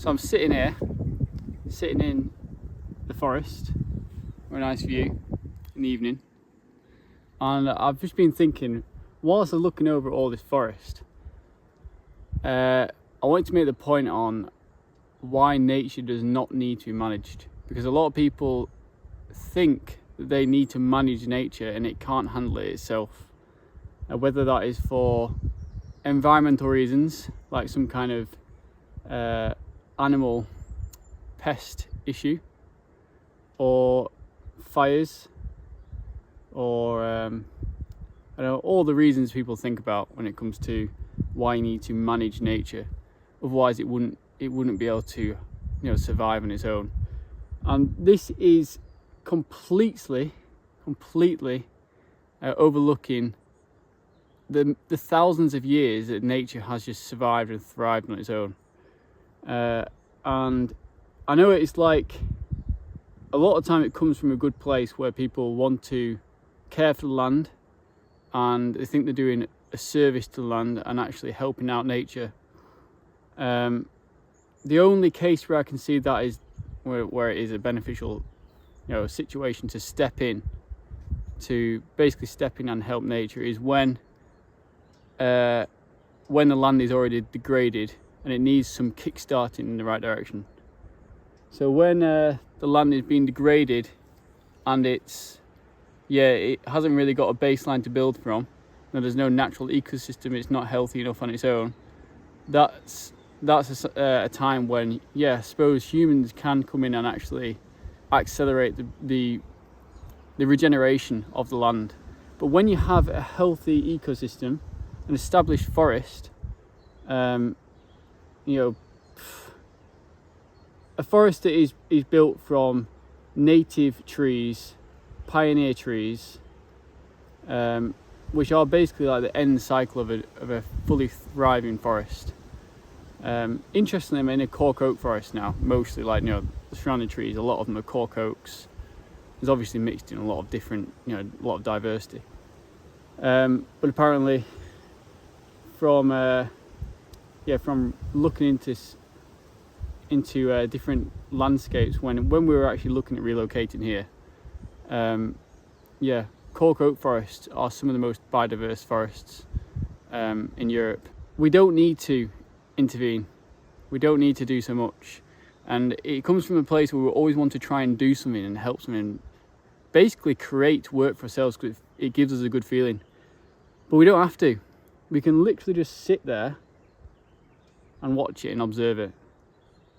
So I'm sitting here, sitting in the forest, with a nice view in the evening, and I've just been thinking, whilst I'm looking over all this forest, I wanted to make the point on why nature does not need to be managed, because a lot of people think that they need to manage nature and it can't handle it itself, whether that is for environmental reasons, like some kind of animal pest issue, or fires, or I don't know, all the reasons people think about when it comes to why you need to manage nature. Otherwise it wouldn't be able to, survive on its own. And this is completely overlooking the thousands of years that nature has just survived and thrived on its own. And I know it's like, a lot of time it comes from a good place where people want to care for the land and they think they're doing a service to the land and actually helping out nature. The only case where I can see that is where it is a beneficial, situation to step in, to basically step in and help nature, is when the land is already degraded and it needs some kick-starting in the right direction. So when the land is being degraded and it hasn't really got a baseline to build from, there's no natural ecosystem, it's not healthy enough on its own, that's a time when, I suppose humans can come in and actually accelerate the regeneration of the land. But when you have a healthy ecosystem, an established forest, a forest that is built from native trees, pioneer trees, which are basically like the end cycle of a fully thriving forest. Interestingly, I'm in a cork oak forest now, mostly, the surrounding trees, a lot of them are cork oaks. There's obviously mixed in a lot of different, a lot of diversity. But apparently from looking into different landscapes when we were actually looking at relocating here, cork oak forests are some of the most biodiverse forests in Europe. We don't need to intervene, we don't need to do so much, and it comes from a place where we always want to try and do something and help something, basically create work for ourselves, because it gives us a good feeling. But we don't have to. We can literally just sit there and watch it and observe it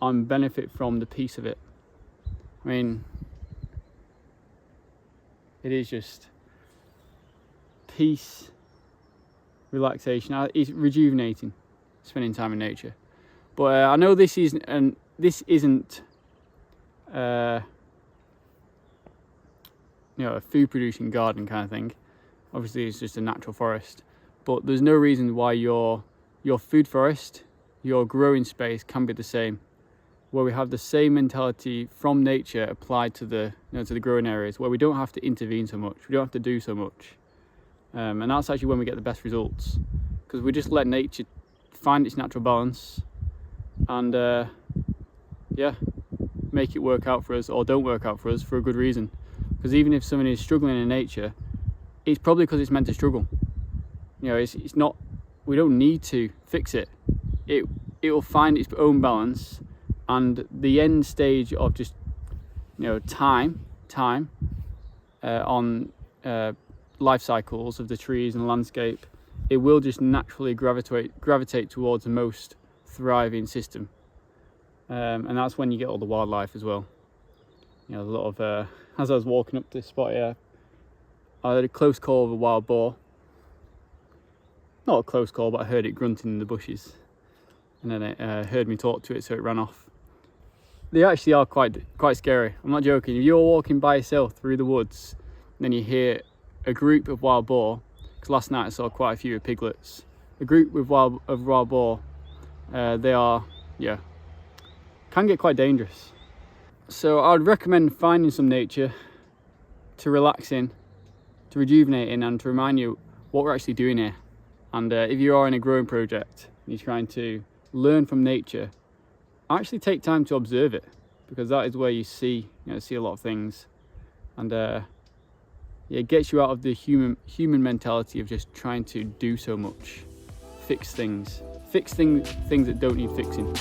and benefit from the peace of it. I mean, it is just peace, relaxation. It's rejuvenating, spending time in nature. But I know this isn't a food producing garden kind of thing. Obviously it's just a natural forest, but there's no reason why your food forest, your growing space, can be the same, where we have the same mentality from nature applied to the to the growing areas, where we don't have to intervene so much, we don't have to do so much, and that's actually when we get the best results, because we just let nature find its natural balance and make it work out for us, or don't work out for us, for a good reason. Because even if someone is struggling in nature, it's probably because it's meant to struggle. It's not, we don't need to fix it. It will find its own balance, and the end stage of just time on life cycles of the trees and the landscape, it will just naturally gravitate towards the most thriving system, and that's when you get all the wildlife as well. A lot of as I was walking up to this spot here, I had a close call of a wild boar. Not a close call, but I heard it grunting in the bushes, and then it heard me talk to it, so it ran off. They actually are quite scary. I'm not joking. If you're walking by yourself through the woods, and then you hear a group of wild boar, because last night I saw quite a few piglets. A group of wild boar, they are, can get quite dangerous. So I would recommend finding some nature to relax in, to rejuvenate in, and to remind you what we're actually doing here. And if you are in a growing project, you're trying to learn from nature actually take time to observe it, because that is where you see a lot of things, and it gets you out of the human mentality of just trying to do so much, fix things that don't need fixing.